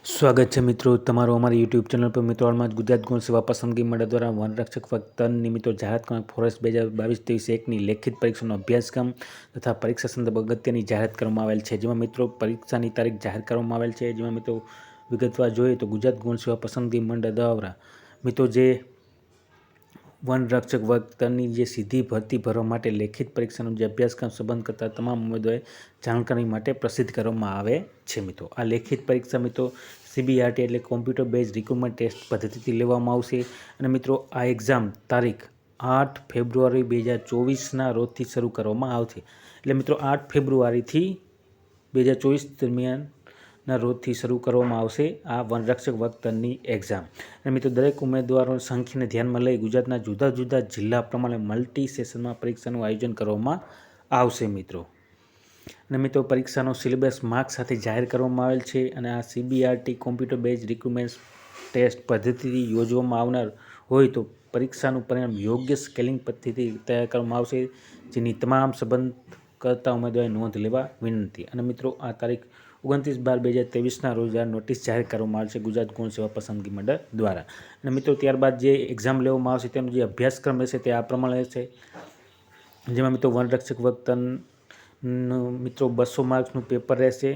સ્વાગત છે મિત્રો તમારો અમારી યુટ્યુબ ચેનલ પર મિત્રો હાલમાં જ ગુજરાત ગૌણ સેવા પસંદગી મંડળ દ્વારા વનરક્ષક વર્તનની મિત્રો જાહેરાત કરવામાં ફોરેસ્ટ 2022-23-1ની લેખિત પરીક્ષાનો અભ્યાસક્રમ તથા પરીક્ષા સંદર્ભ અગત્યની જાહેરાત કરવામાં આવેલ છે, જેમાં મિત્રો પરીક્ષાની તારીખ જાહેર કરવામાં આવેલ છે। જેમાં મિત્રો વિગતવાર જોઈએ તો ગુજરાત ગૌણ સેવા પસંદગી મંડળ દ્વારા મિત્રો જે વનરક્ષક વર્તનની જે સીધી ભરતી ભરવા માટે લેખિત પરીક્ષાનો જે અભ્યાસક્રમ સંબંધ કરતા તમામ ઉમેદવારોએ જાણકારી માટે પ્રસિદ્ધ કરવામાં આવે છે। મિત્રો આ લેખિત પરીક્ષા મિત્રો CBRT એટલે કોમ્પ્યુટર બેઝ રિક્રુટમેન્ટ ટેસ્ટ પદ્ધતિથી લેવામાં આવશે અને મિત્રો આ એક્ઝામ તારીખ 8 ફેબ્રુઆરી 2024ના રોજથી શરૂ કરવામાં આવશે। એટલે મિત્રો 8 ફેબ્રુઆરીથી 2024 દરમિયાનના રોજથી શરૂ કરવામાં આવશે આ વનરક્ષક વર્તનની એક્ઝામ। અને મિત્રો દરેક ઉમેદવારોની સંખ્યાને ધ્યાનમાં લઈ ગુજરાતના જુદા જુદા જિલ્લા પ્રમાણે મલ્ટી સેશનમાં પરીક્ષાનું આયોજન કરવામાં આવશે મિત્રો। અને મિત્રો પરીક્ષાનો સિલેબસ માર્ક સાથે જાહેર કરવામાં આવેલ છે અને આ CBRT computer based recruitment test પદ્ધતિથી યોજવામાં આવનાર હોય તો પરીક્ષાનું પરિણામ યોગ્ય સ્કેલિંગ પદ્ધતિથી તૈયાર કરવામાં આવશે, જેની તમામ સંબંધ કરતા ઉમેદવારોએ નોંધ લેવા વિનંતી। અને મિત્રો આ તારીખ 29/12/2023ના રોજ આ નોટિસ જાહેર કરવામાં આવે છે ગુજરાત ગૌણ સેવા પસંદગી મંડળ દ્વારા। અને મિત્રો ત્યારબાદ જે એક્ઝામ લેવામાં આવશે તેનો જે અભ્યાસક્રમ રહેશે તે આ પ્રમાણે રહેશે, જેમાં મિત્રો વનરક્ષક વર્તન મિત્રો 200 માર્ક્સનું પેપર રહેશે,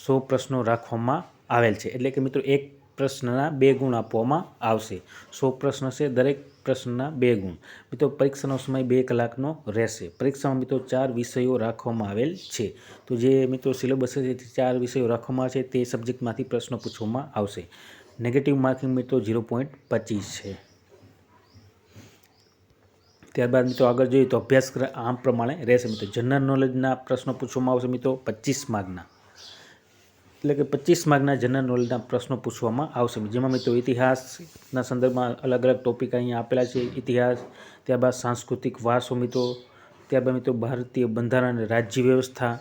100 પ્રશ્નો રાખવામાં આવેલ છે। એટલે કે મિત્રો એક પ્રશ્નના 2 ગુણ આપવામાં આવશે, 100 પ્રશ્ન છે, દરેક પ્રશ્નના 2 ગુણ। મિત્રો પરીક્ષાનો સમય 2 કલાકનો રહેશે। પરીક્ષામાં મિત્રો 4 વિષયો રાખવામાં આવેલ છે, તો જે મિત્રો સિલેબસ છે તે 4 વિષયો રાખવામાં આવશે, તે સબ્જેક્ટમાંથી પ્રશ્નો પૂછવામાં આવશે। નેગેટિવ માર્કિંગ મિત્રો 0.25 છે। ત્યારબાદ મિત્રો આગળ જોઈએ તો અભ્યાસક્રમ આમ પ્રમાણે રહેશે। મિત્રો જનરલ નોલેજના પ્રશ્નો પૂછવામાં આવશે મિત્રો 25 માર્કના, એટલે કે 25 માર્કના જનરલ નોલેજના પ્રશ્નો પૂછવામાં આવશે, જેમાં મિત્રો ઇતિહાસના સંદર્ભમાં અલગ અલગ ટોપિક અહીંયા આપેલા છે, ઇતિહાસ, ત્યારબાદ સાંસ્કૃતિક વારસો મિત્રો, ત્યારબાદ મિત્રો ભારતીય બંધારણ અને રાજ્ય વ્યવસ્થા,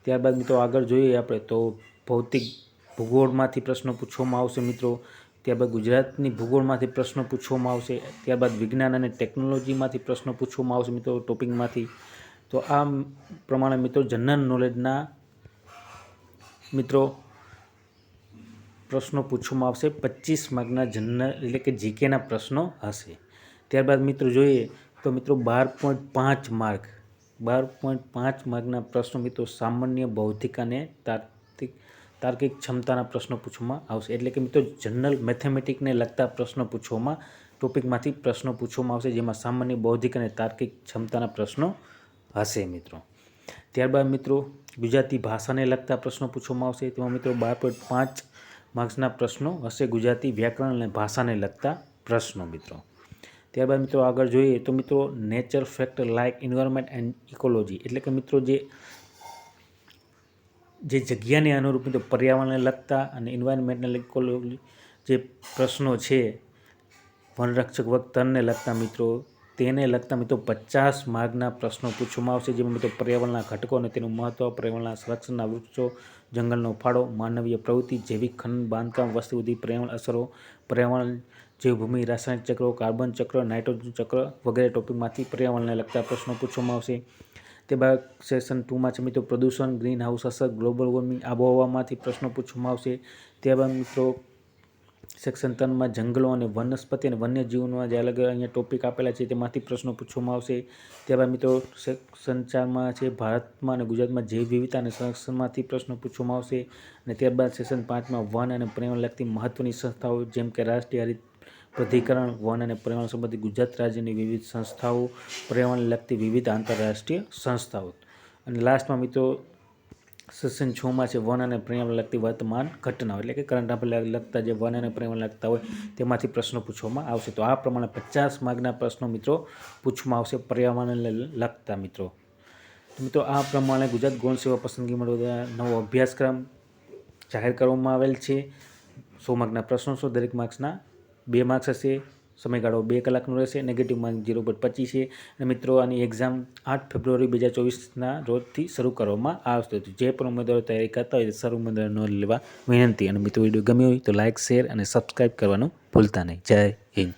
ત્યારબાદ મિત્રો આગળ જોઈએ આપણે તો ભૌતિક ભૂગોળમાંથી પ્રશ્નો પૂછવામાં આવશે મિત્રો, ત્યારબાદ ગુજરાતની ભૂગોળમાંથી પ્રશ્નો પૂછવામાં આવશે, ત્યારબાદ વિજ્ઞાન અને ટેકનોલોજીમાંથી પ્રશ્નો પૂછવામાં આવશે મિત્રો ટોપિકમાંથી। તો આ પ્રમાણે મિત્રો જનરલ નોલેજના મિત્રો પ્રશ્નો પૂછવામાં આવશે, 25 માર્કના જનરલ એટલે કે જીકેના પ્રશ્નો હશે। ત્યારબાદ મિત્રો જોઈએ તો મિત્રો 12.5 માર્કના પ્રશ્નો મિત્રો સામાન્ય બૌદ્ધિક અને તાર્કિક ક્ષમતાના પ્રશ્નો પૂછવામાં આવશે, એટલે કે મિત્રો જનરલ મેથેમેટિકને લગતા પ્રશ્નો પૂછવામાં ટોપિકમાંથી પ્રશ્નો પૂછવામાં આવશે, જેમાં સામાન્ય બૌદ્ધિક અને તાર્કિક ક્ષમતાના પ્રશ્નો હશે મિત્રો। ત્યારબાદ મિત્રો ગુજરાતી ભાષાને લગતા પ્રશ્નો પૂછવામાં આવશે, તેમાં મિત્રો 12.5 માર્ક્સના પ્રશ્નો હશે ગુજરાતી વ્યાકરણ અને ભાષાને લગતા પ્રશ્નો મિત્રો। ત્યારબાદ મિત્રો આગળ જોઈએ તો મિત્રો nature fact like environment and ecology, એટલે કે મિત્રો જે જગ્યાને અનુરૂપ મિત્રો પર્યાવરણને લગતા અને એન્વાયરમેન્ટને ઇકોલોજી જે પ્રશ્નો છે વનરક્ષક વર્તનને લગતા મિત્રો તેને લગતા મિત્રો 50 માર્કના પ્રશ્નો પૂછવામાં આવશે, જેમાં મિત્રો પર્યાવરણના ઘટકો અને તેનું મહત્વ, પર્યાવરણના સંરક્ષણના વૃક્ષો, જંગલનો ફાળો, માનવીય પ્રવૃત્તિ, જૈવિક ખનન, બાંધકામ, વસ્તી વૃદ્ધિ, પર્યાવરણ અસરો, પર્યાવરણ, જૈવભૂમિ, રાસાયણિક ચક્રો, કાર્બન ચક્ર, નાઇટ્રોજન ચક્ર વગેરે ટોપિકમાંથી પર્યાવરણને લગતા પ્રશ્નો પૂછવામાં આવશે। ત્યારબાદ સેશન 2માં છે મિત્રો પ્રદૂષણ, ગ્રીન હાઉસ અસર, ગ્લોબલ વોર્મિંગ, આબોહવામાંથી પ્રશ્નો પૂછવામાં આવશે। ત્યારબાદ મિત્રો સેક્શન 3માં જંગલો અને વનસ્પતિ અને વન્યજીવોના જે અલગ અહીંયા ટોપિક આપેલા છે તેમાંથી પ્રશ્નો પૂછવામાં આવશે। ત્યારબાદ મિત્રો સેક્શન 4માં છે ભારતમાં અને ગુજરાતમાં જૈવ વિવિધતા અને સંરક્ષણમાંથી પ્રશ્નો પૂછવામાં આવશે। અને ત્યારબાદ સેક્શન 5માં વન અને પર્યાવરણ લગતી મહત્વની સંસ્થાઓ જેમ કે રાષ્ટ્રીય હરિત પ્રાધિકરણ, વન અને પર્યાવરણ સંબંધિત ગુજરાત રાજ્યની વિવિધ સંસ્થાઓ, પર્યાવરણને લગતી વિવિધ આંતરરાષ્ટ્રીય સંસ્થાઓ। અને લાસ્ટમાં મિત્રો સેશન 6માં છે વન અને પર્યાવરણ લગતી વર્તમાન ઘટનાઓ, એટલે કે કરંટ અફેર લગતા જે વન અને પર્યાવરણ લગતા હોય તેમાંથી પ્રશ્નો પૂછવામાં આવશે। તો આ પ્રમાણે 50 માર્કના પ્રશ્નો મિત્રો પૂછવામાં આવશે પર્યાવરણને લગતા મિત્રો। તો મિત્રો આ પ્રમાણે ગુજરાત ગૌણ સેવા પસંદગી મંડળ દ્વારા નવો અભ્યાસક્રમ જાહેર કરવામાં આવેલ છે। 100 માર્કના પ્રશ્નો છે, દરેક માર્ક્સના 2 માર્ક્સ હશે, સમયગાળો 2 કલાકનો રહેશે, નેગેટિવ માર્ક 0.25 છે। અને મિત્રો આની એક્ઝામ 8 ફેબ્રુઆરી 2024ના રોજથી શરૂ કરવામાં આવશે। જે પણ ઉમેદવારો તૈયારી કરતા હોય સર્વ ઉમેદવારો નોંધ લેવા વિનંતી। અને મિત્રો વિડીયો ગમ્યો હોય તો લાઇક, શેર અને સબસ્ક્રાઈબ કરવાનું ભૂલતા નહીં। જય હિન્દ।